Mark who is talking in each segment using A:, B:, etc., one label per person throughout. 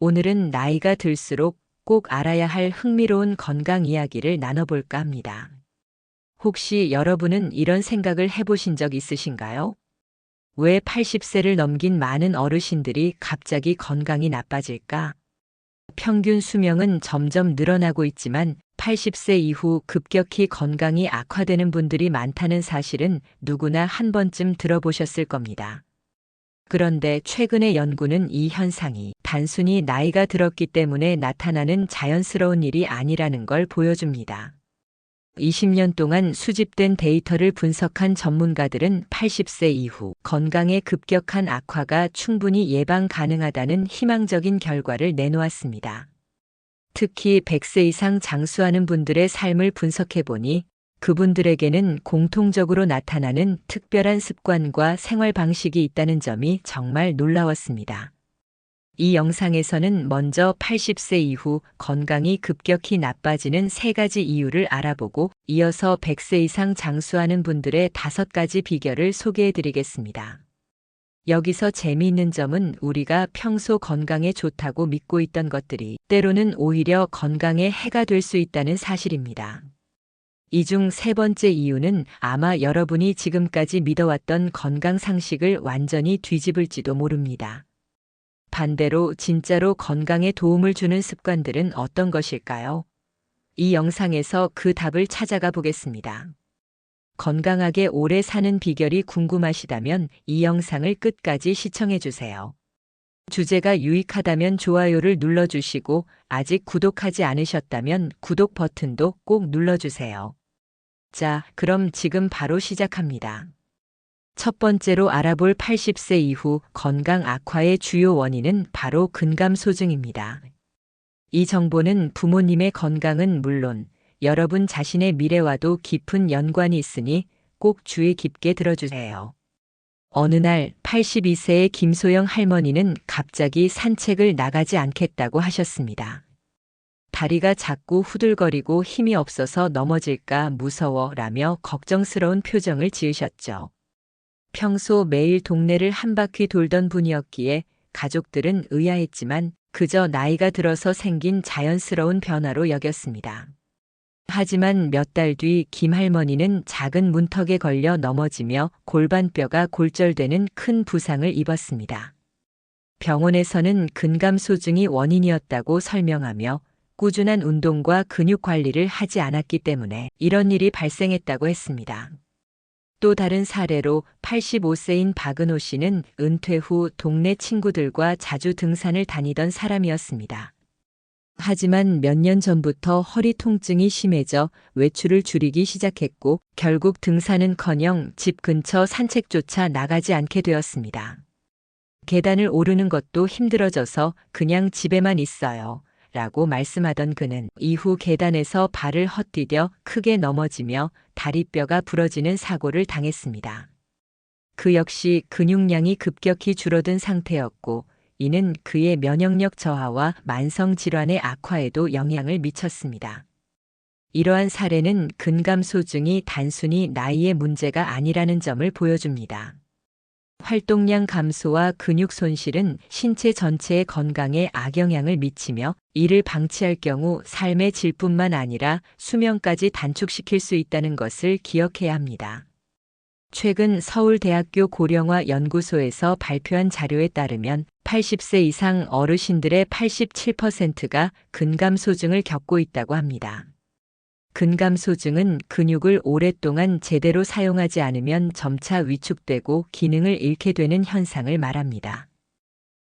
A: 오늘은 나이가 들수록 꼭 알아야 할 흥미로운 건강 이야기를 나눠볼까 합니다. 혹시 여러분은 이런 생각을 해보신 적 있으신가요? 왜 80세를 넘긴 많은 어르신들이 갑자기 건강이 나빠질까? 평균 수명은 점점 늘어나고 있지만 80세 이후 급격히 건강이 악화되는 분들이 많다는 사실은 누구나 한 번쯤 들어보셨을 겁니다. 그런데 최근의 연구는 이 현상이 단순히 나이가 들었기 때문에 나타나는 자연스러운 일이 아니라는 걸 보여줍니다. 20년 동안 수집된 데이터를 분석한 전문가들은 80세 이후 건강의 급격한 악화가 충분히 예방 가능하다는 희망적인 결과를 내놓았습니다. 특히 100세 이상 장수하는 분들의 삶을 분석해보니 그분들에게는 공통적으로 나타나는 특별한 습관과 생활 방식이 있다는 점이 정말 놀라웠습니다. 이 영상에서는 먼저 80세 이후 건강이 급격히 나빠지는 3가지 이유를 알아보고 이어서 100세 이상 장수하는 분들의 5가지 비결을 소개해드리겠습니다. 여기서 재미있는 점은 우리가 평소 건강에 좋다고 믿고 있던 것들이 때로는 오히려 건강에 해가 될 수 있다는 사실입니다. 이 중 3번째 이유는 아마 여러분이 지금까지 믿어왔던 건강 상식을 완전히 뒤집을지도 모릅니다. 반대로 진짜로 건강에 도움을 주는 습관들은 어떤 것일까요? 이 영상에서 그 답을 찾아가 보겠습니다. 건강하게 오래 사는 비결이 궁금하시다면 이 영상을 끝까지 시청해 주세요. 주제가 유익하다면 좋아요를 눌러주시고 아직 구독하지 않으셨다면 구독 버튼도 꼭 눌러주세요. 자, 그럼 지금 바로 시작합니다. 첫 번째로 알아볼 80세 이후 건강 악화의 주요 원인은 바로 근감소증입니다. 이 정보는 부모님의 건강은 물론 여러분 자신의 미래와도 깊은 연관이 있으니 꼭 주의 깊게 들어주세요. 어느 날 82세의 김소영 할머니는 갑자기 산책을 나가지 않겠다고 하셨습니다. 다리가 자꾸 후들거리고 힘이 없어서 넘어질까 무서워라며 걱정스러운 표정을 지으셨죠. 평소 매일 동네를 한 바퀴 돌던 분이었기에 가족들은 의아했지만 그저 나이가 들어서 생긴 자연스러운 변화로 여겼습니다. 하지만 몇 달 뒤 김 할머니는 작은 문턱에 걸려 넘어지며 골반뼈가 골절되는 큰 부상을 입었습니다. 병원에서는 근감소증이 원인이었다고 설명하며 꾸준한 운동과 근육 관리를 하지 않았기 때문에 이런 일이 발생했다고 했습니다. 또 다른 사례로 85세인 박은호 씨는 은퇴 후 동네 친구들과 자주 등산을 다니던 사람이었습니다. 하지만 몇 년 전부터 허리 통증이 심해져 외출을 줄이기 시작했고 결국 등산은커녕 집 근처 산책조차 나가지 않게 되었습니다. 계단을 오르는 것도 힘들어져서 그냥 집에만 있어요. 라고 말씀하던 그는 이후 계단에서 발을 헛디뎌 크게 넘어지며 다리뼈가 부러지는 사고를 당했습니다. 그 역시 근육량이 급격히 줄어든 상태였고 이는 그의 면역력 저하와 만성 질환의 악화에도 영향을 미쳤습니다. 이러한 사례는 근감소증이 단순히 나이의 문제가 아니라는 점을 보여줍니다. 활동량 감소와 근육 손실은 신체 전체의 건강에 악영향을 미치며 이를 방치할 경우 삶의 질뿐만 아니라 수명까지 단축시킬 수 있다는 것을 기억해야 합니다. 최근 서울대학교 고령화 연구소에서 발표한 자료에 따르면 80세 이상 어르신들의 87%가 근감소증을 겪고 있다고 합니다. 근감소증은 근육을 오랫동안 제대로 사용하지 않으면 점차 위축되고 기능을 잃게 되는 현상을 말합니다.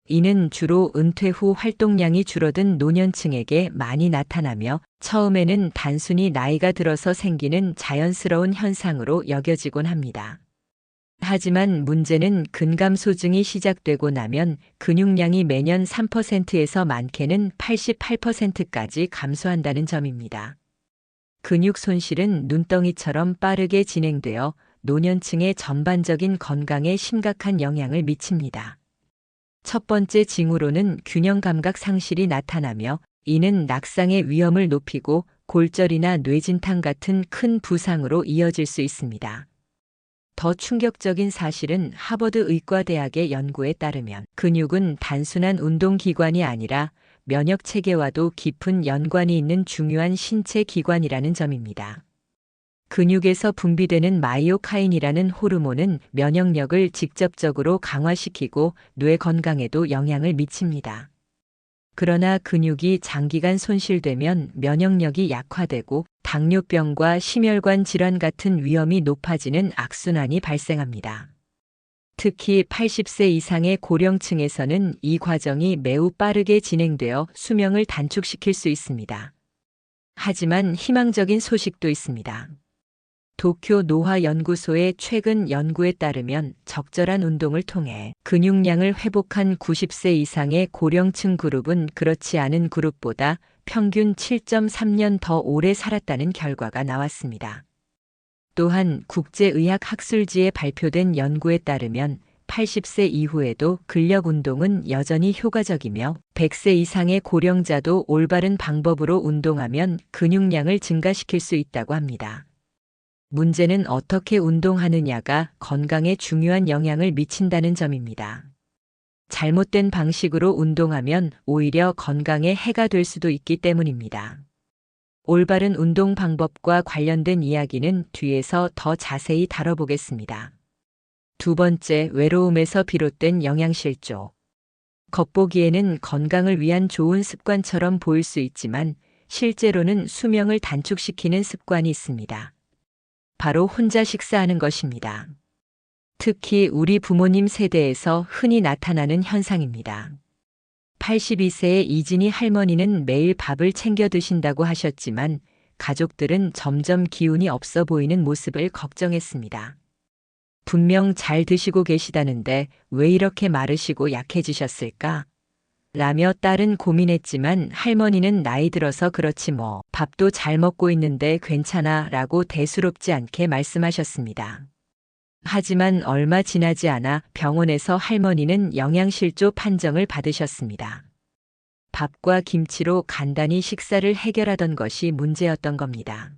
A: 이는 주로 은퇴 후 활동량이 줄어든 노년층에게 많이 나타나며 처음에는 단순히 나이가 들어서 생기는 자연스러운 현상으로 여겨지곤 합니다. 하지만 문제는 근감소증이 시작되고 나면 근육량이 매년 3%에서 많게는 88%까지 감소한다는 점입니다. 근육 손실은 눈덩이처럼 빠르게 진행되어 노년층의 전반적인 건강에 심각한 영향을 미칩니다. 첫 번째 징후로는 균형 감각 상실이 나타나며 이는 낙상의 위험을 높이고 골절이나 뇌진탕 같은 큰 부상으로 이어질 수 있습니다. 더 충격적인 사실은 하버드 의과대학의 연구에 따르면 근육은 단순한 운동기관이 아니라 면역 체계와도 깊은 연관이 있는 중요한 신체 기관이라는 점입니다. 근육에서 분비되는 마이오카인이라는 호르몬은 면역력을 직접적으로 강화시키고 뇌 건강에도 영향을 미칩니다. 그러나 근육이 장기간 손실되면 면역력이 약화되고 당뇨병과 심혈관 질환 같은 위험이 높아지는 악순환이 발생합니다. 특히 80세 이상의 고령층에서는 이 과정이 매우 빠르게 진행되어 수명을 단축시킬 수 있습니다. 하지만 희망적인 소식도 있습니다. 도쿄 노화연구소의 최근 연구에 따르면 적절한 운동을 통해 근육량을 회복한 90세 이상의 고령층 그룹은 그렇지 않은 그룹보다 평균 7.3년 더 오래 살았다는 결과가 나왔습니다. 또한 국제의학학술지에 발표된 연구에 따르면 80세 이후에도 근력 운동은 여전히 효과적이며 100세 이상의 고령자도 올바른 방법으로 운동하면 근육량을 증가시킬 수 있다고 합니다. 문제는 어떻게 운동하느냐가 건강에 중요한 영향을 미친다는 점입니다. 잘못된 방식으로 운동하면 오히려 건강에 해가 될 수도 있기 때문입니다. 올바른 운동 방법과 관련된 이야기는 뒤에서 더 자세히 다뤄보겠습니다. 두 번째, 외로움에서 비롯된 영양실조. 겉보기에는 건강을 위한 좋은 습관처럼 보일 수 있지만 실제로는 수명을 단축시키는 습관이 있습니다. 바로 혼자 식사하는 것입니다. 특히 우리 부모님 세대에서 흔히 나타나는 현상입니다. 82세의 이진희 할머니는 매일 밥을 챙겨 드신다고 하셨지만 가족들은 점점 기운이 없어 보이는 모습을 걱정했습니다. 분명 잘 드시고 계시다는데 왜 이렇게 마르시고 약해지셨을까? 라며 딸은 고민했지만 할머니는 나이 들어서 그렇지 뭐, 밥도 잘 먹고 있는데 괜찮아 라고 대수롭지 않게 말씀하셨습니다. 하지만 얼마 지나지 않아 병원에서 할머니는 영양실조 판정을 받으셨습니다. 밥과 김치로 간단히 식사를 해결하던 것이 문제였던 겁니다.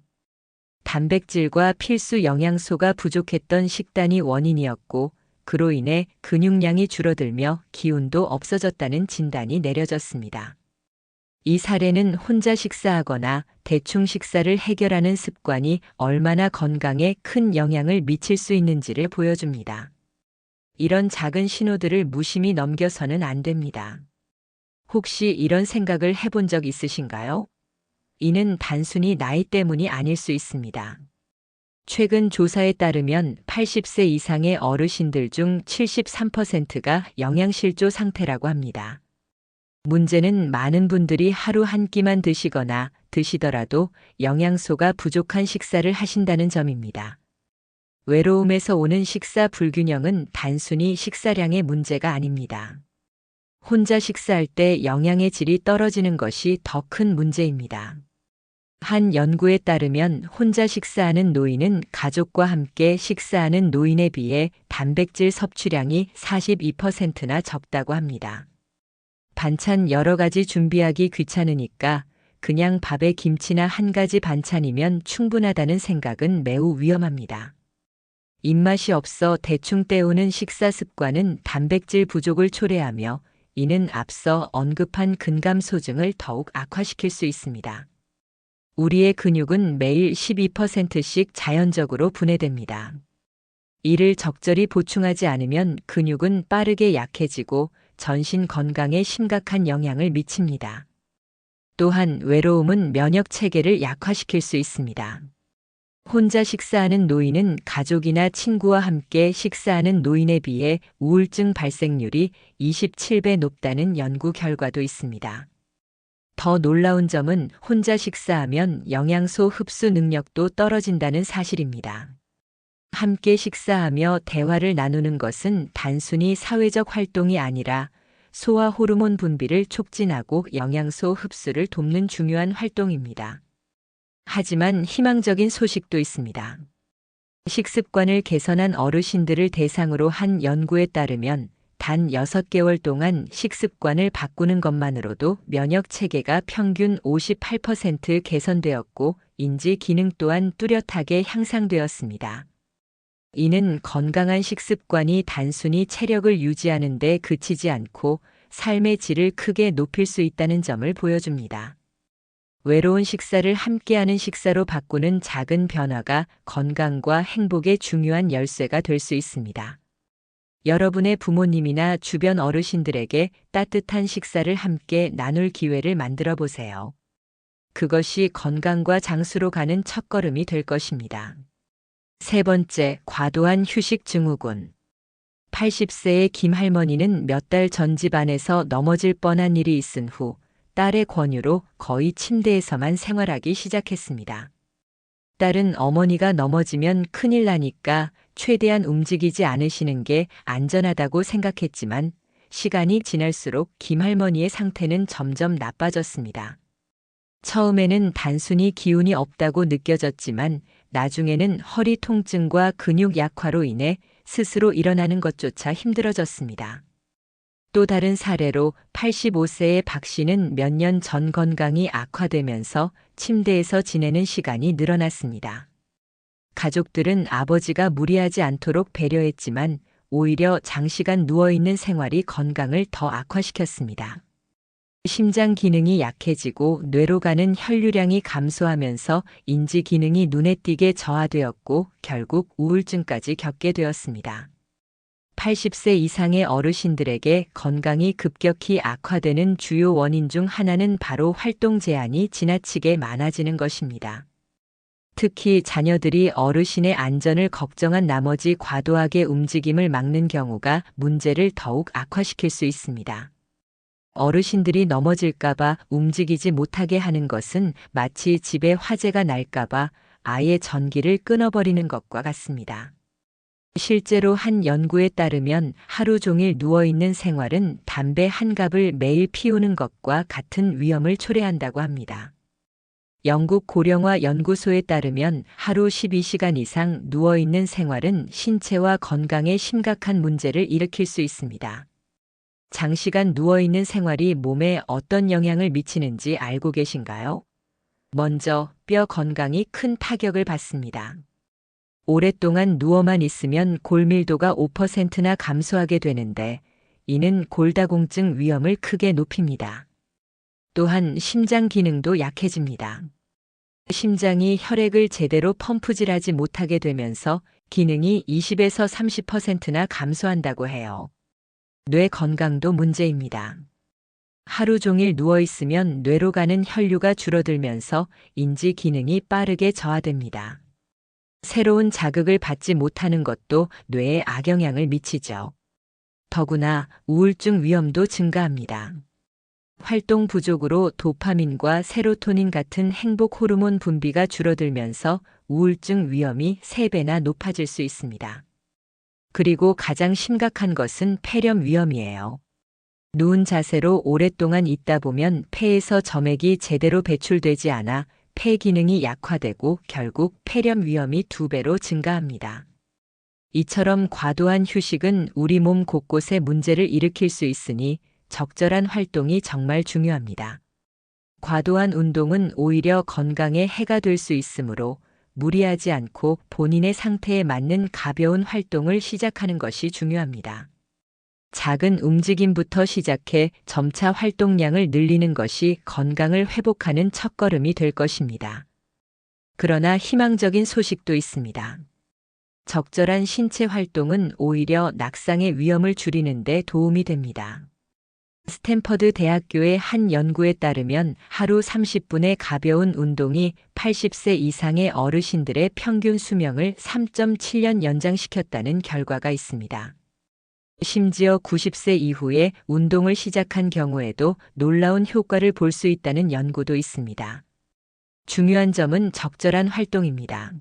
A: 단백질과 필수 영양소가 부족했던 식단이 원인이었고, 그로 인해 근육량이 줄어들며 기운도 없어졌다는 진단이 내려졌습니다. 이 사례는 혼자 식사하거나 대충 식사를 해결하는 습관이 얼마나 건강에 큰 영향을 미칠 수 있는지를 보여줍니다. 이런 작은 신호들을 무심히 넘겨서는 안 됩니다. 혹시 이런 생각을 해본 적 있으신가요? 이는 단순히 나이 때문이 아닐 수 있습니다. 최근 조사에 따르면 80세 이상의 어르신들 중 73%가 영양실조 상태라고 합니다. 문제는 많은 분들이 하루 한 끼만 드시거나 드시더라도 영양소가 부족한 식사를 하신다는 점입니다. 외로움에서 오는 식사 불균형은 단순히 식사량의 문제가 아닙니다. 혼자 식사할 때 영양의 질이 떨어지는 것이 더 큰 문제입니다. 한 연구에 따르면 혼자 식사하는 노인은 가족과 함께 식사하는 노인에 비해 단백질 섭취량이 42%나 적다고 합니다. 반찬 여러 가지 준비하기 귀찮으니까 그냥 밥에 김치나 한 가지 반찬이면 충분하다는 생각은 매우 위험합니다. 입맛이 없어 대충 때우는 식사 습관은 단백질 부족을 초래하며 이는 앞서 언급한 근감소증을 더욱 악화시킬 수 있습니다. 우리의 근육은 매일 12%씩 자연적으로 분해됩니다. 이를 적절히 보충하지 않으면 근육은 빠르게 약해지고 전신 건강에 심각한 영향을 미칩니다. 또한 외로움은 면역 체계를 약화시킬 수 있습니다. 혼자 식사하는 노인은 가족이나 친구와 함께 식사하는 노인에 비해 우울증 발생률이 27배 높다는 연구 결과도 있습니다. 더 놀라운 점은 혼자 식사하면 영양소 흡수 능력도 떨어진다는 사실입니다. 함께 식사하며 대화를 나누는 것은 단순히 사회적 활동이 아니라 소화 호르몬 분비를 촉진하고 영양소 흡수를 돕는 중요한 활동입니다. 하지만 희망적인 소식도 있습니다. 식습관을 개선한 어르신들을 대상으로 한 연구에 따르면 단 6개월 동안 식습관을 바꾸는 것만으로도 면역 체계가 평균 58% 개선되었고 인지 기능 또한 뚜렷하게 향상되었습니다. 이는 건강한 식습관이 단순히 체력을 유지하는 데 그치지 않고 삶의 질을 크게 높일 수 있다는 점을 보여줍니다. 외로운 식사를 함께하는 식사로 바꾸는 작은 변화가 건강과 행복의 중요한 열쇠가 될 수 있습니다. 여러분의 부모님이나 주변 어르신들에게 따뜻한 식사를 함께 나눌 기회를 만들어 보세요. 그것이 건강과 장수로 가는 첫걸음이 될 것입니다. 세 번째, 과도한 휴식 증후군. 80세의 김 할머니는 몇 달 전 집안에서 넘어질 뻔한 일이 있은 후 딸의 권유로 거의 침대에서만 생활하기 시작했습니다. 딸은 어머니가 넘어지면 큰일 나니까 최대한 움직이지 않으시는 게 안전하다고 생각했지만 시간이 지날수록 김 할머니의 상태는 점점 나빠졌습니다. 처음에는 단순히 기운이 없다고 느껴졌지만 나중에는 허리 통증과 근육 약화로 인해 스스로 일어나는 것조차 힘들어졌습니다. 또 다른 사례로 85세의 박 씨는 몇 년 전 건강이 악화되면서 침대에서 지내는 시간이 늘어났습니다. 가족들은 아버지가 무리하지 않도록 배려했지만 오히려 장시간 누워있는 생활이 건강을 더 악화시켰습니다. 심장 기능이 약해지고 뇌로 가는 혈류량이 감소하면서 인지 기능이 눈에 띄게 저하되었고 결국 우울증까지 겪게 되었습니다. 80세 이상의 어르신들에게 건강이 급격히 악화되는 주요 원인 중 하나는 바로 활동 제한이 지나치게 많아지는 것입니다. 특히 자녀들이 어르신의 안전을 걱정한 나머지 과도하게 움직임을 막는 경우가 문제를 더욱 악화시킬 수 있습니다. 어르신들이 넘어질까봐 움직이지 못하게 하는 것은 마치 집에 화재가 날까봐 아예 전기를 끊어버리는 것과 같습니다. 실제로 한 연구에 따르면 하루 종일 누워있는 생활은 담배 한 갑을 매일 피우는 것과 같은 위험을 초래한다고 합니다. 영국 고령화 연구소에 따르면 하루 12시간 이상 누워있는 생활은 신체와 건강에 심각한 문제를 일으킬 수 있습니다. 장시간 누워있는 생활이 몸에 어떤 영향을 미치는지 알고 계신가요? 먼저 뼈 건강이 큰 타격을 받습니다. 오랫동안 누워만 있으면 골밀도가 5%나 감소하게 되는데 이는 골다공증 위험을 크게 높입니다. 또한 심장 기능도 약해집니다. 심장이 혈액을 제대로 펌프질하지 못하게 되면서 기능이 20에서 30%나 감소한다고 해요. 뇌 건강도 문제입니다. 하루 종일 누워 있으면 뇌로 가는 혈류가 줄어들면서 인지 기능이 빠르게 저하됩니다. 새로운 자극을 받지 못하는 것도 뇌에 악영향을 미치죠. 더구나 우울증 위험도 증가합니다. 활동 부족으로 도파민과 세로토닌 같은 행복 호르몬 분비가 줄어들면서 우울증 위험이 3배나 높아질 수 있습니다. 그리고 가장 심각한 것은 폐렴 위험이에요. 누운 자세로 오랫동안 있다 보면 폐에서 점액이 제대로 배출되지 않아 폐 기능이 약화되고 결국 폐렴 위험이 2배로 증가합니다. 이처럼 과도한 휴식은 우리 몸 곳곳에 문제를 일으킬 수 있으니 적절한 활동이 정말 중요합니다. 과도한 운동은 오히려 건강에 해가 될 수 있으므로 무리하지 않고 본인의 상태에 맞는 가벼운 활동을 시작하는 것이 중요합니다. 작은 움직임부터 시작해 점차 활동량을 늘리는 것이 건강을 회복하는 첫걸음이 될 것입니다. 그러나 희망적인 소식도 있습니다. 적절한 신체 활동은 오히려 낙상의 위험을 줄이는 데 도움이 됩니다. 스탠퍼드 대학교의 한 연구에 따르면 하루 30분의 가벼운 운동이 80세 이상의 어르신들의 평균 수명을 3.7년 연장시켰다는 결과가 있습니다. 심지어 90세 이후에 운동을 시작한 경우에도 놀라운 효과를 볼 수 있다는 연구도 있습니다. 중요한 점은 적절한 활동입니다.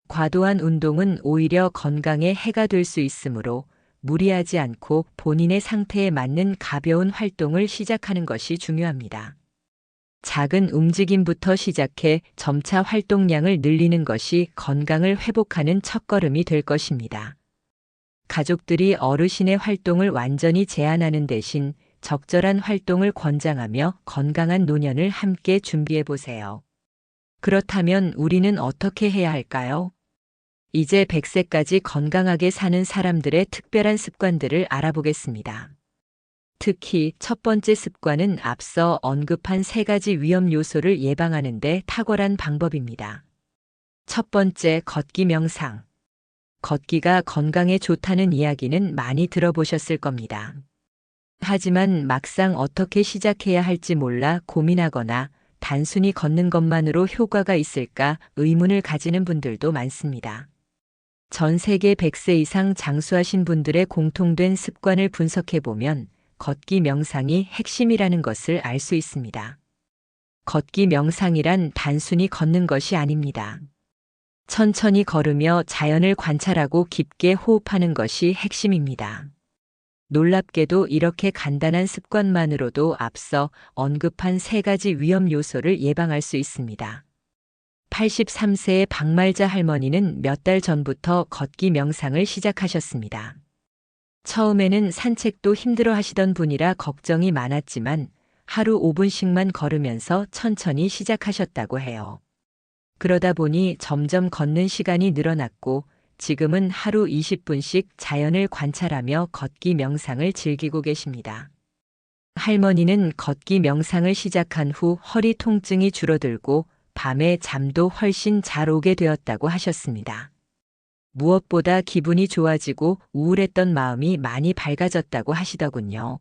A: 과도한 운동은 오히려 건강에 해가 될 수 있으므로 무리하지 않고 본인의 상태에 맞는 가벼운 활동을 시작하는 것이 중요합니다. 작은 움직임부터 시작해 점차 활동량을 늘리는 것이 건강을 회복하는 첫걸음이 될 것입니다. 가족들이 어르신의 활동을 완전히 제한하는 대신 적절한 활동을 권장하며 건강한 노년을 함께 준비해 보세요. 그렇다면 우리는 어떻게 해야 할까요? 이제 100세까지 건강하게 사는 사람들의 특별한 습관들을 알아보겠습니다. 특히 첫 번째 습관은 앞서 언급한 세 가지 위험 요소를 예방하는 데 탁월한 방법입니다. 첫 번째, 걷기 명상. 걷기가 건강에 좋다는 이야기는 많이 들어보셨을 겁니다. 하지만 막상 어떻게 시작해야 할지 몰라 고민하거나 단순히 걷는 것만으로 효과가 있을까 의문을 가지는 분들도 많습니다. 전 세계 100세 이상 장수하신 분들의 공통된 습관을 분석해보면 걷기 명상이 핵심이라는 것을 알 수 있습니다. 걷기 명상이란 단순히 걷는 것이 아닙니다. 천천히 걸으며 자연을 관찰하고 깊게 호흡하는 것이 핵심입니다. 놀랍게도 이렇게 간단한 습관만으로도 앞서 언급한 세 가지 위험 요소를 예방할 수 있습니다. 83세의 박말자 할머니는 몇 달 전부터 걷기 명상을 시작하셨습니다. 처음에는 산책도 힘들어 하시던 분이라 걱정이 많았지만 하루 5분씩만 걸으면서 천천히 시작하셨다고 해요. 그러다 보니 점점 걷는 시간이 늘어났고 지금은 하루 20분씩 자연을 관찰하며 걷기 명상을 즐기고 계십니다. 할머니는 걷기 명상을 시작한 후 허리 통증이 줄어들고 밤에 잠도 훨씬 잘 오게 되었다고 하셨습니다. 무엇보다 기분이 좋아지고 우울했던 마음이 많이 밝아졌다고 하시더군요.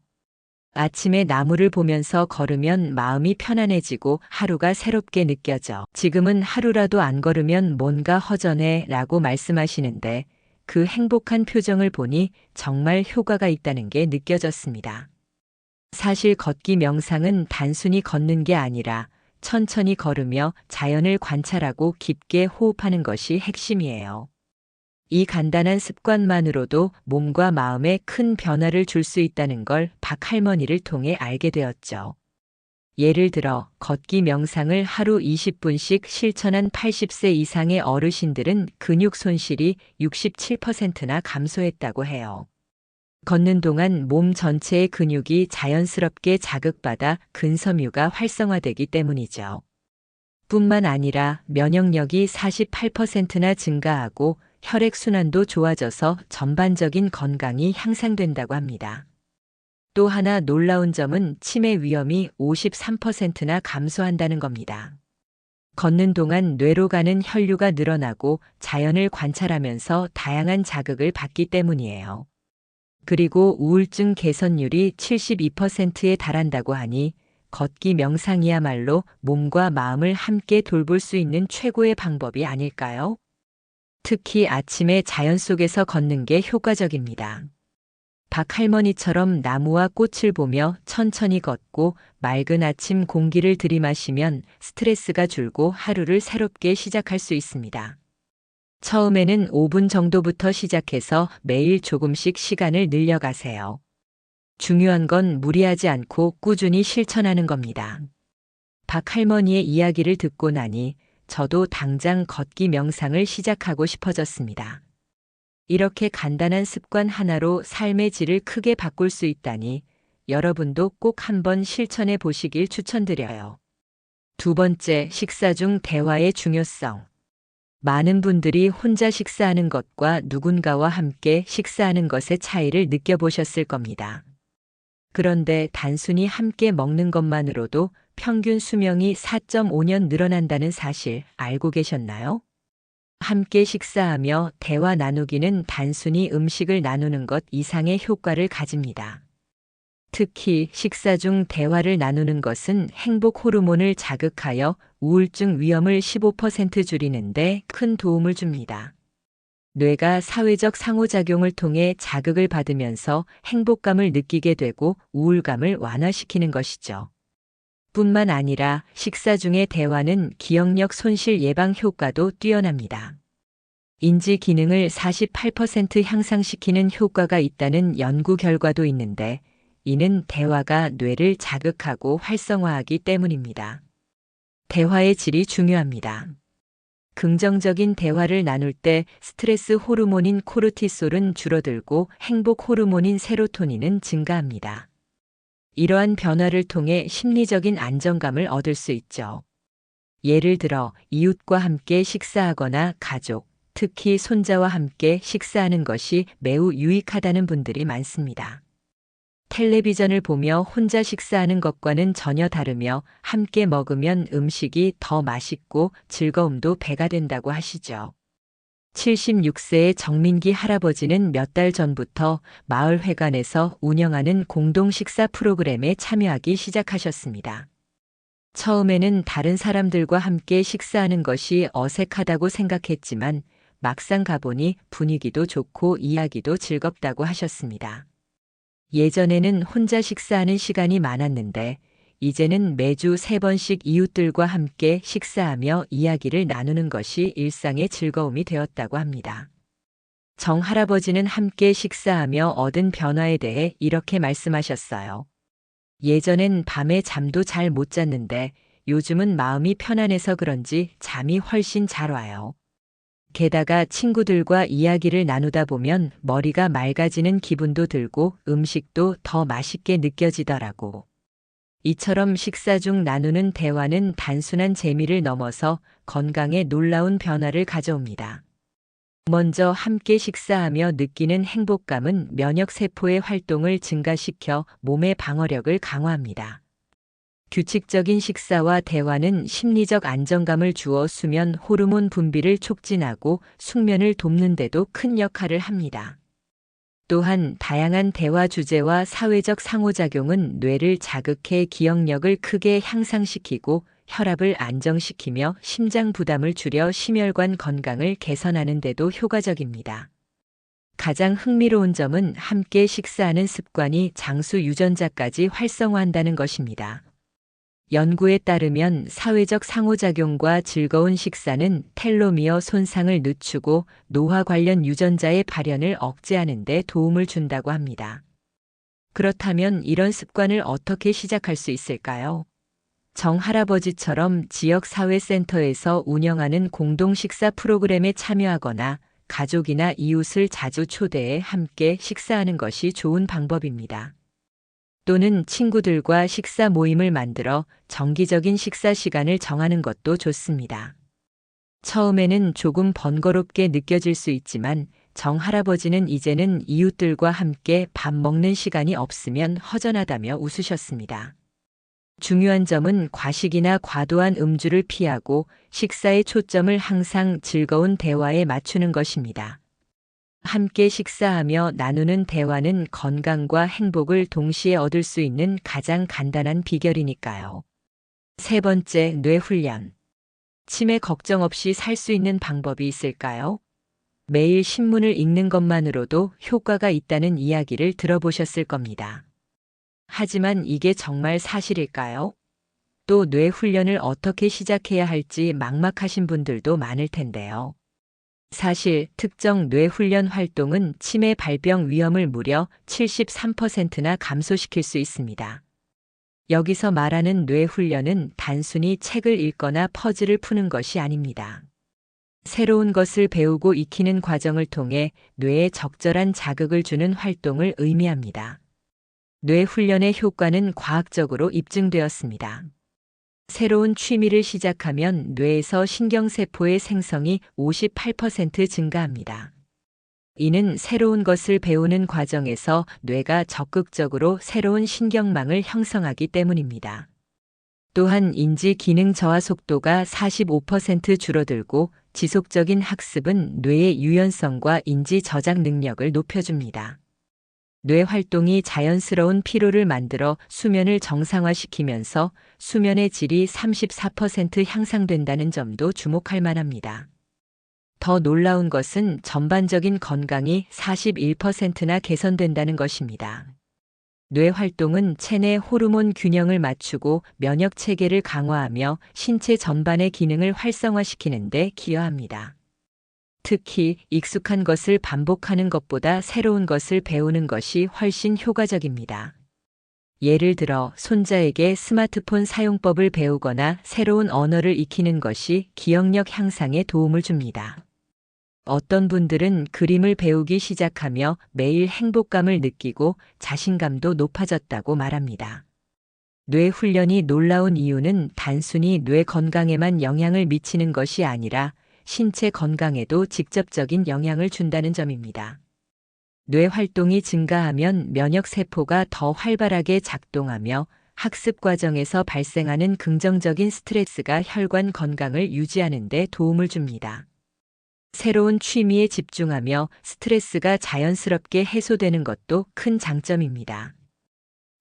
A: 아침에 나무를 보면서 걸으면 마음이 편안해지고 하루가 새롭게 느껴져. 지금은 하루라도 안 걸으면 뭔가 허전해 라고 말씀하시는데 그 행복한 표정을 보니 정말 효과가 있다는 게 느껴졌습니다. 사실 걷기 명상은 단순히 걷는 게 아니라 천천히 걸으며 자연을 관찰하고 깊게 호흡하는 것이 핵심이에요. 이 간단한 습관만으로도 몸과 마음에 큰 변화를 줄 수 있다는 걸 박 할머니를 통해 알게 되었죠. 예를 들어 걷기 명상을 하루 20분씩 실천한 80세 이상의 어르신들은 근육 손실이 67%나 감소했다고 해요. 걷는 동안 몸 전체의 근육이 자연스럽게 자극받아 근섬유가 활성화되기 때문이죠. 뿐만 아니라 면역력이 48%나 증가하고 혈액순환도 좋아져서 전반적인 건강이 향상된다고 합니다. 또 하나 놀라운 점은 치매 위험이 53%나 감소한다는 겁니다. 걷는 동안 뇌로 가는 혈류가 늘어나고 자연을 관찰하면서 다양한 자극을 받기 때문이에요. 그리고 우울증 개선율이 72%에 달한다고 하니 걷기 명상이야말로 몸과 마음을 함께 돌볼 수 있는 최고의 방법이 아닐까요? 특히 아침에 자연 속에서 걷는 게 효과적입니다. 박 할머니처럼 나무와 꽃을 보며 천천히 걷고 맑은 아침 공기를 들이마시면 스트레스가 줄고 하루를 새롭게 시작할 수 있습니다. 처음에는 5분 정도부터 시작해서 매일 조금씩 시간을 늘려가세요. 중요한 건 무리하지 않고 꾸준히 실천하는 겁니다. 박 할머니의 이야기를 듣고 나니 저도 당장 걷기 명상을 시작하고 싶어졌습니다. 이렇게 간단한 습관 하나로 삶의 질을 크게 바꿀 수 있다니 여러분도 꼭 한번 실천해 보시길 추천드려요. 두 번째, 식사 중 대화의 중요성. 많은 분들이 혼자 식사하는 것과 누군가와 함께 식사하는 것의 차이를 느껴보셨을 겁니다. 그런데 단순히 함께 먹는 것만으로도 평균 수명이 4.5년 늘어난다는 사실 알고 계셨나요? 함께 식사하며 대화 나누기는 단순히 음식을 나누는 것 이상의 효과를 가집니다. 특히 식사 중 대화를 나누는 것은 행복 호르몬을 자극하여 우울증 위험을 15% 줄이는데 큰 도움을 줍니다. 뇌가 사회적 상호작용을 통해 자극을 받으면서 행복감을 느끼게 되고 우울감을 완화시키는 것이죠. 뿐만 아니라 식사 중의 대화는 기억력 손실 예방 효과도 뛰어납니다. 인지 기능을 48% 향상시키는 효과가 있다는 연구 결과도 있는데 이는 대화가 뇌를 자극하고 활성화하기 때문입니다. 대화의 질이 중요합니다. 긍정적인 대화를 나눌 때 스트레스 호르몬인 코르티솔은 줄어들고 행복 호르몬인 세로토닌은 증가합니다. 이러한 변화를 통해 심리적인 안정감을 얻을 수 있죠. 예를 들어 이웃과 함께 식사하거나 가족, 특히 손자와 함께 식사하는 것이 매우 유익하다는 분들이 많습니다. 텔레비전을 보며 혼자 식사하는 것과는 전혀 다르며 함께 먹으면 음식이 더 맛있고 즐거움도 배가 된다고 하시죠. 76세의 정민기 할아버지는 몇 달 전부터 마을회관에서 운영하는 공동 식사 프로그램에 참여하기 시작하셨습니다. 처음에는 다른 사람들과 함께 식사하는 것이 어색하다고 생각했지만 막상 가보니 분위기도 좋고 이야기도 즐겁다고 하셨습니다. 예전에는 혼자 식사하는 시간이 많았는데 이제는 매주 3번씩 이웃들과 함께 식사하며 이야기를 나누는 것이 일상의 즐거움이 되었다고 합니다. 정 할아버지는 함께 식사하며 얻은 변화에 대해 이렇게 말씀하셨어요. 예전엔 밤에 잠도 잘 못 잤는데 요즘은 마음이 편안해서 그런지 잠이 훨씬 잘 와요. 게다가 친구들과 이야기를 나누다 보면 머리가 맑아지는 기분도 들고 음식도 더 맛있게 느껴지더라고. 이처럼 식사 중 나누는 대화는 단순한 재미를 넘어서 건강에 놀라운 변화를 가져옵니다. 먼저 함께 식사하며 느끼는 행복감은 면역세포의 활동을 증가시켜 몸의 방어력을 강화합니다. 규칙적인 식사와 대화는 심리적 안정감을 주어 수면 호르몬 분비를 촉진하고 숙면을 돕는 데도 큰 역할을 합니다. 또한 다양한 대화 주제와 사회적 상호작용은 뇌를 자극해 기억력을 크게 향상시키고 혈압을 안정시키며 심장 부담을 줄여 심혈관 건강을 개선하는 데도 효과적입니다. 가장 흥미로운 점은 함께 식사하는 습관이 장수 유전자까지 활성화한다는 것입니다. 연구에 따르면 사회적 상호작용과 즐거운 식사는 텔로미어 손상을 늦추고 노화 관련 유전자의 발현을 억제하는 데 도움을 준다고 합니다. 그렇다면 이런 습관을 어떻게 시작할 수 있을까요? 정 할아버지처럼 지역사회센터에서 운영하는 공동 식사 프로그램에 참여하거나 가족이나 이웃을 자주 초대해 함께 식사하는 것이 좋은 방법입니다. 또는 친구들과 식사 모임을 만들어 정기적인 식사 시간을 정하는 것도 좋습니다. 처음에는 조금 번거롭게 느껴질 수 있지만 정 할아버지는 이제는 이웃들과 함께 밥 먹는 시간이 없으면 허전하다며 웃으셨습니다. 중요한 점은 과식이나 과도한 음주를 피하고 식사의 초점을 항상 즐거운 대화에 맞추는 것입니다. 함께 식사하며 나누는 대화는 건강과 행복을 동시에 얻을 수 있는 가장 간단한 비결이니까요. 3번째, 뇌 훈련. 치매 걱정 없이 살 수 있는 방법이 있을까요? 매일 신문을 읽는 것만으로도 효과가 있다는 이야기를 들어보셨을 겁니다. 하지만 이게 정말 사실일까요? 또 뇌 훈련을 어떻게 시작해야 할지 막막하신 분들도 많을 텐데요. 사실 특정 뇌 훈련 활동은 치매 발병 위험을 무려 73%나 감소시킬 수 있습니다. 여기서 말하는 뇌 훈련은 단순히 책을 읽거나 퍼즐을 푸는 것이 아닙니다. 새로운 것을 배우고 익히는 과정을 통해 뇌에 적절한 자극을 주는 활동을 의미합니다. 뇌 훈련의 효과는 과학적으로 입증되었습니다. 새로운 취미를 시작하면 뇌에서 신경세포의 생성이 58% 증가합니다. 이는 새로운 것을 배우는 과정에서 뇌가 적극적으로 새로운 신경망을 형성하기 때문입니다. 또한 인지 기능 저하 속도가 45% 줄어들고 지속적인 학습은 뇌의 유연성과 인지 저장 능력을 높여줍니다. 뇌 활동이 자연스러운 피로를 만들어 수면을 정상화시키면서 수면의 질이 34% 향상된다는 점도 주목할 만합니다. 더 놀라운 것은 전반적인 건강이 41%나 개선된다는 것입니다. 뇌 활동은 체내 호르몬 균형을 맞추고 면역 체계를 강화하며 신체 전반의 기능을 활성화시키는 데 기여합니다. 특히 익숙한 것을 반복하는 것보다 새로운 것을 배우는 것이 훨씬 효과적입니다. 예를 들어 손자에게 스마트폰 사용법을 배우거나 새로운 언어를 익히는 것이 기억력 향상에 도움을 줍니다. 어떤 분들은 그림을 배우기 시작하며 매일 행복감을 느끼고 자신감도 높아졌다고 말합니다. 뇌 훈련이 놀라운 이유는 단순히 뇌 건강에만 영향을 미치는 것이 아니라 신체 건강에도 직접적인 영향을 준다는 점입니다. 뇌 활동이 증가하면 면역세포가 더 활발하게 작동하며 학습 과정에서 발생하는 긍정적인 스트레스가 혈관 건강을 유지하는 데 도움을 줍니다. 새로운 취미에 집중하며 스트레스가 자연스럽게 해소되는 것도 큰 장점입니다.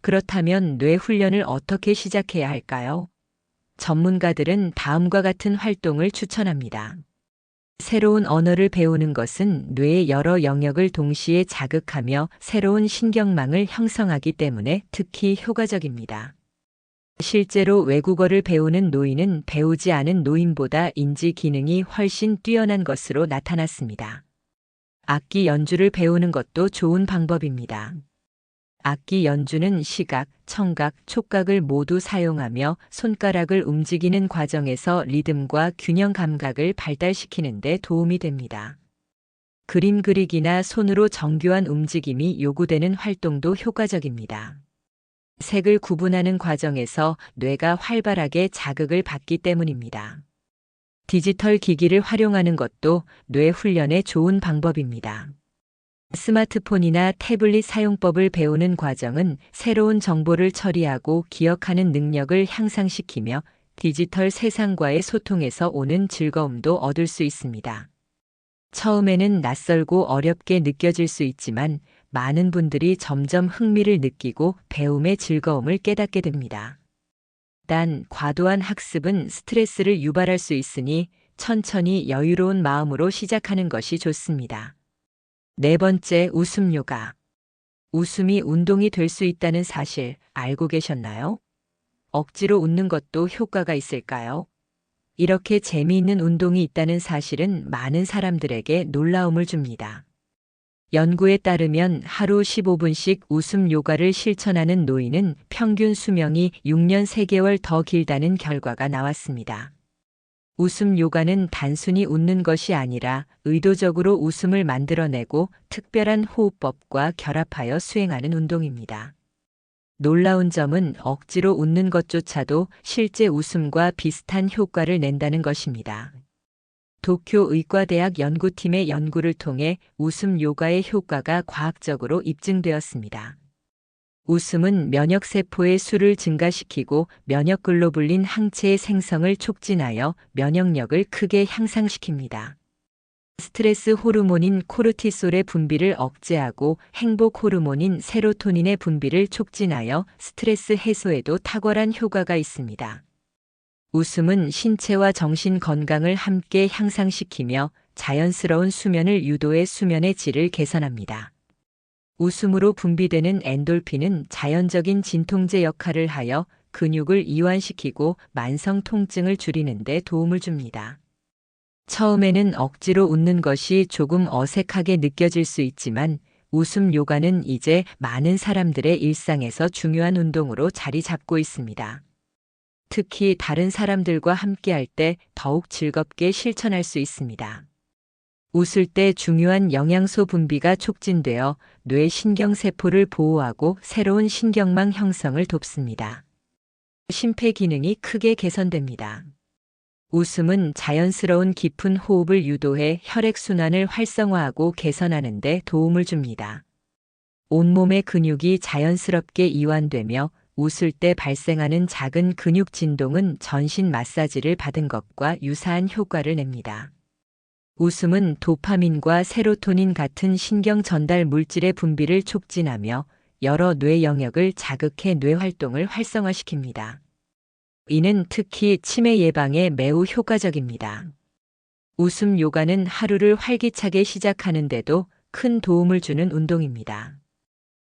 A: 그렇다면 뇌 훈련을 어떻게 시작해야 할까요? 전문가들은 다음과 같은 활동을 추천합니다. 새로운 언어를 배우는 것은 뇌의 여러 영역을 동시에 자극하며 새로운 신경망을 형성하기 때문에 특히 효과적입니다. 실제로 외국어를 배우는 노인은 배우지 않은 노인보다 인지 기능이 훨씬 뛰어난 것으로 나타났습니다. 악기 연주를 배우는 것도 좋은 방법입니다. 악기 연주는 시각, 청각, 촉각을 모두 사용하며 손가락을 움직이는 과정에서 리듬과 균형 감각을 발달시키는 데 도움이 됩니다. 그림 그리기나 손으로 정교한 움직임이 요구되는 활동도 효과적입니다. 색을 구분하는 과정에서 뇌가 활발하게 자극을 받기 때문입니다. 디지털 기기를 활용하는 것도 뇌 훈련에 좋은 방법입니다. 스마트폰이나 태블릿 사용법을 배우는 과정은 새로운 정보를 처리하고 기억하는 능력을 향상시키며 디지털 세상과의 소통에서 오는 즐거움도 얻을 수 있습니다. 처음에는 낯설고 어렵게 느껴질 수 있지만 많은 분들이 점점 흥미를 느끼고 배움의 즐거움을 깨닫게 됩니다. 단, 과도한 학습은 스트레스를 유발할 수 있으니 천천히 여유로운 마음으로 시작하는 것이 좋습니다. 네 번째, 웃음 요가. 웃음이 운동이 될 수 있다는 사실 알고 계셨나요? 억지로 웃는 것도 효과가 있을까요? 이렇게 재미있는 운동이 있다는 사실은 많은 사람들에게 놀라움을 줍니다. 연구에 따르면 하루 15분씩 웃음 요가를 실천하는 노인은 평균 수명이 6년 3개월 더 길다는 결과가 나왔습니다. 웃음 요가는 단순히 웃는 것이 아니라 의도적으로 웃음을 만들어내고 특별한 호흡법과 결합하여 수행하는 운동입니다. 놀라운 점은 억지로 웃는 것조차도 실제 웃음과 비슷한 효과를 낸다는 것입니다. 도쿄 의과대학 연구팀의 연구를 통해 웃음 요가의 효과가 과학적으로 입증되었습니다. 웃음은 면역세포의 수를 증가시키고 면역글로불린 항체의 생성을 촉진하여 면역력을 크게 향상시킵니다. 스트레스 호르몬인 코르티솔의 분비를 억제하고 행복 호르몬인 세로토닌의 분비를 촉진하여 스트레스 해소에도 탁월한 효과가 있습니다. 웃음은 신체와 정신 건강을 함께 향상시키며 자연스러운 수면을 유도해 수면의 질을 개선합니다. 웃음으로 분비되는 엔돌핀은 자연적인 진통제 역할을 하여 근육을 이완시키고 만성 통증을 줄이는 데 도움을 줍니다. 처음에는 억지로 웃는 것이 조금 어색하게 느껴질 수 있지만 웃음 요가는 이제 많은 사람들의 일상에서 중요한 운동으로 자리 잡고 있습니다. 특히 다른 사람들과 함께할 때 더욱 즐겁게 실천할 수 있습니다. 웃을 때 중요한 영양소 분비가 촉진되어 뇌 신경세포를 보호하고 새로운 신경망 형성을 돕습니다. 심폐 기능이 크게 개선됩니다. 웃음은 자연스러운 깊은 호흡을 유도해 혈액순환을 활성화하고 개선하는 데 도움을 줍니다. 온몸의 근육이 자연스럽게 이완되며 웃을 때 발생하는 작은 근육 진동은 전신 마사지를 받은 것과 유사한 효과를 냅니다. 웃음은 도파민과 세로토닌 같은 신경 전달 물질의 분비를 촉진하며 여러 뇌 영역을 자극해 뇌 활동을 활성화시킵니다. 이는 특히 치매 예방에 매우 효과적입니다. 웃음 요가는 하루를 활기차게 시작하는데도 큰 도움을 주는 운동입니다.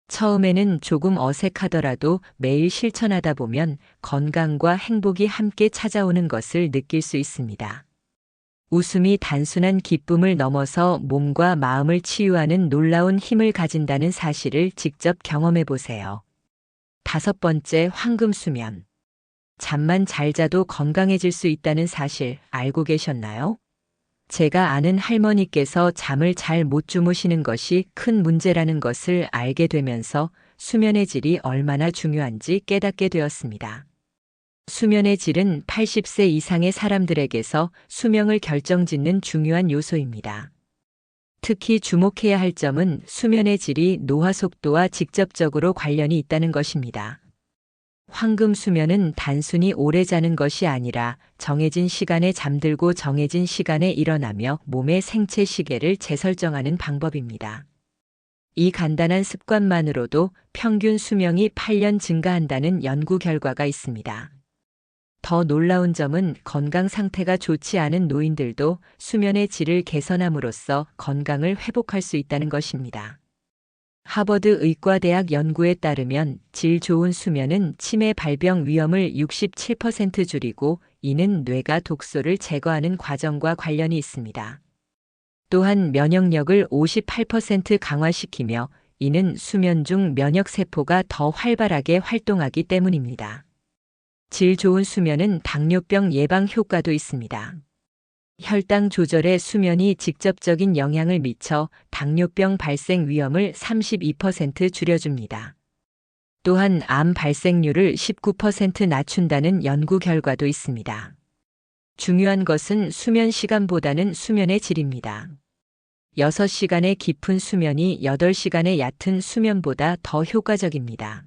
A: 처음에는 조금 어색하더라도 매일 실천하다 보면 건강과 행복이 함께 찾아오는 것을 느낄 수 있습니다. 웃음이 단순한 기쁨을 넘어서 몸과 마음을 치유하는 놀라운 힘을 가진다는 사실을 직접 경험해 보세요. 다섯 번째, 황금 수면. 잠만 잘 자도 건강해질 수 있다는 사실 알고 계셨나요? 제가 아는 할머니께서 잠을 잘 못 주무시는 것이 큰 문제라는 것을 알게 되면서 수면의 질이 얼마나 중요한지 깨닫게 되었습니다. 수면의 질은 80세 이상의 사람들에게서 수명을 결정짓는 중요한 요소입니다. 특히 주목해야 할 점은 수면의 질이 노화 속도와 직접적으로 관련이 있다는 것입니다. 황금 수면은 단순히 오래 자는 것이 아니라 정해진 시간에 잠들고 정해진 시간에 일어나며 몸의 생체 시계를 재설정하는 방법입니다. 이 간단한 습관만으로도 평균 수명이 8년 증가한다는 연구 결과가 있습니다. 더 놀라운 점은 건강 상태가 좋지 않은 노인들도 수면의 질을 개선함으로써 건강을 회복할 수 있다는 것입니다. 하버드 의과대학 연구에 따르면 질 좋은 수면은 치매 발병 위험을 67% 줄이고, 이는 뇌가 독소를 제거하는 과정과 관련이 있습니다. 또한 면역력을 58% 강화시키며, 이는 수면 중 면역세포가 더 활발하게 활동하기 때문입니다. 질 좋은 수면은 당뇨병 예방 효과도 있습니다. 혈당 조절에 수면이 직접적인 영향을 미쳐 당뇨병 발생 위험을 32% 줄여줍니다. 또한 암 발생률을 19% 낮춘다는 연구 결과도 있습니다. 중요한 것은 수면 시간보다는 수면의 질입니다. 6시간의 깊은 수면이 8시간의 얕은 수면보다 더 효과적입니다.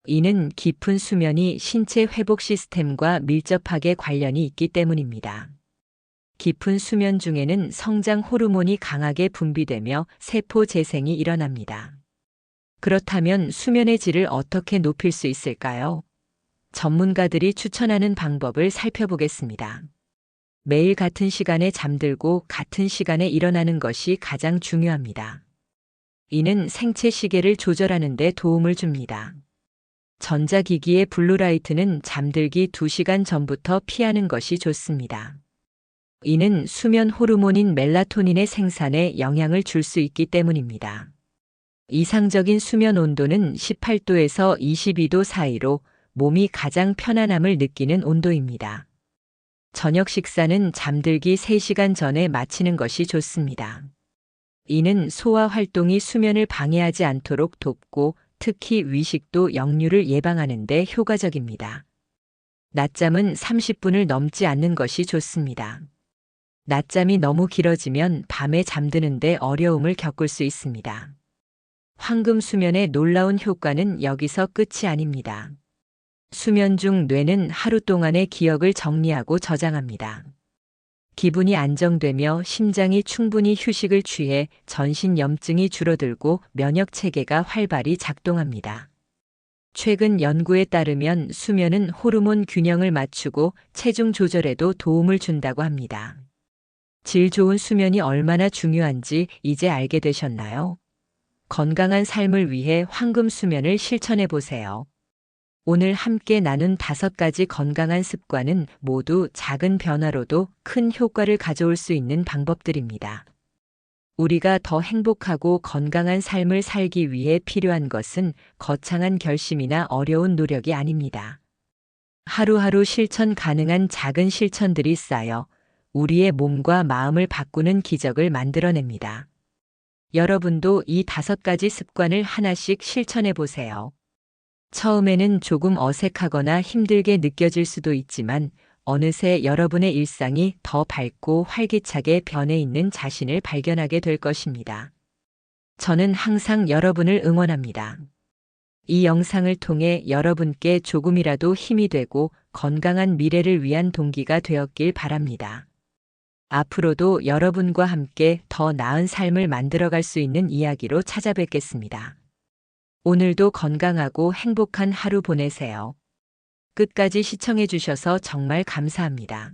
A: 이는 깊은 수면이 신체 회복 시스템과 밀접하게 관련이 있기 때문입니다. 깊은 수면 중에는 성장 호르몬이 강하게 분비되며 세포 재생이 일어납니다. 그렇다면 수면의 질을 어떻게 높일 수 있을까요? 전문가들이 추천하는 방법을 살펴보겠습니다. 매일 같은 시간에 잠들고 같은 시간에 일어나는 것이 가장 중요합니다. 이는 생체 시계를 조절하는 데 도움을 줍니다. 전자기기의 블루라이트는 잠들기 2시간 전부터 피하는 것이 좋습니다. 이는 수면 호르몬인 멜라토닌의 생산에 영향을 줄 수 있기 때문입니다. 이상적인 수면 온도는 18도에서 22도 사이로 몸이 가장 편안함을 느끼는 온도입니다. 저녁 식사는 잠들기 3시간 전에 마치는 것이 좋습니다. 이는 소화 활동이 수면을 방해하지 않도록 돕고, 특히 위식도 역류를 예방하는 데 효과적입니다. 낮잠은 30분을 넘지 않는 것이 좋습니다. 낮잠이 너무 길어지면 밤에 잠드는 데 어려움을 겪을 수 있습니다. 황금 수면의 놀라운 효과는 여기서 끝이 아닙니다. 수면 중 뇌는 하루 동안의 기억을 정리하고 저장합니다. 기분이 안정되며 심장이 충분히 휴식을 취해 전신 염증이 줄어들고 면역 체계가 활발히 작동합니다. 최근 연구에 따르면 수면은 호르몬 균형을 맞추고 체중 조절에도 도움을 준다고 합니다. 질 좋은 수면이 얼마나 중요한지 이제 알게 되셨나요? 건강한 삶을 위해 황금 수면을 실천해 보세요. 오늘 함께 나눈 5가지 건강한 습관은 모두 작은 변화로도 큰 효과를 가져올 수 있는 방법들입니다. 우리가 더 행복하고 건강한 삶을 살기 위해 필요한 것은 거창한 결심이나 어려운 노력이 아닙니다. 하루하루 실천 가능한 작은 실천들이 쌓여 우리의 몸과 마음을 바꾸는 기적을 만들어냅니다. 여러분도 이 5가지 습관을 하나씩 실천해 보세요. 처음에는 조금 어색하거나 힘들게 느껴질 수도 있지만, 어느새 여러분의 일상이 더 밝고 활기차게 변해 있는 자신을 발견하게 될 것입니다. 저는 항상 여러분을 응원합니다. 이 영상을 통해 여러분께 조금이라도 힘이 되고 건강한 미래를 위한 동기가 되었길 바랍니다. 앞으로도 여러분과 함께 더 나은 삶을 만들어갈 수 있는 이야기로 찾아뵙겠습니다. 오늘도 건강하고 행복한 하루 보내세요. 끝까지 시청해 주셔서 정말 감사합니다.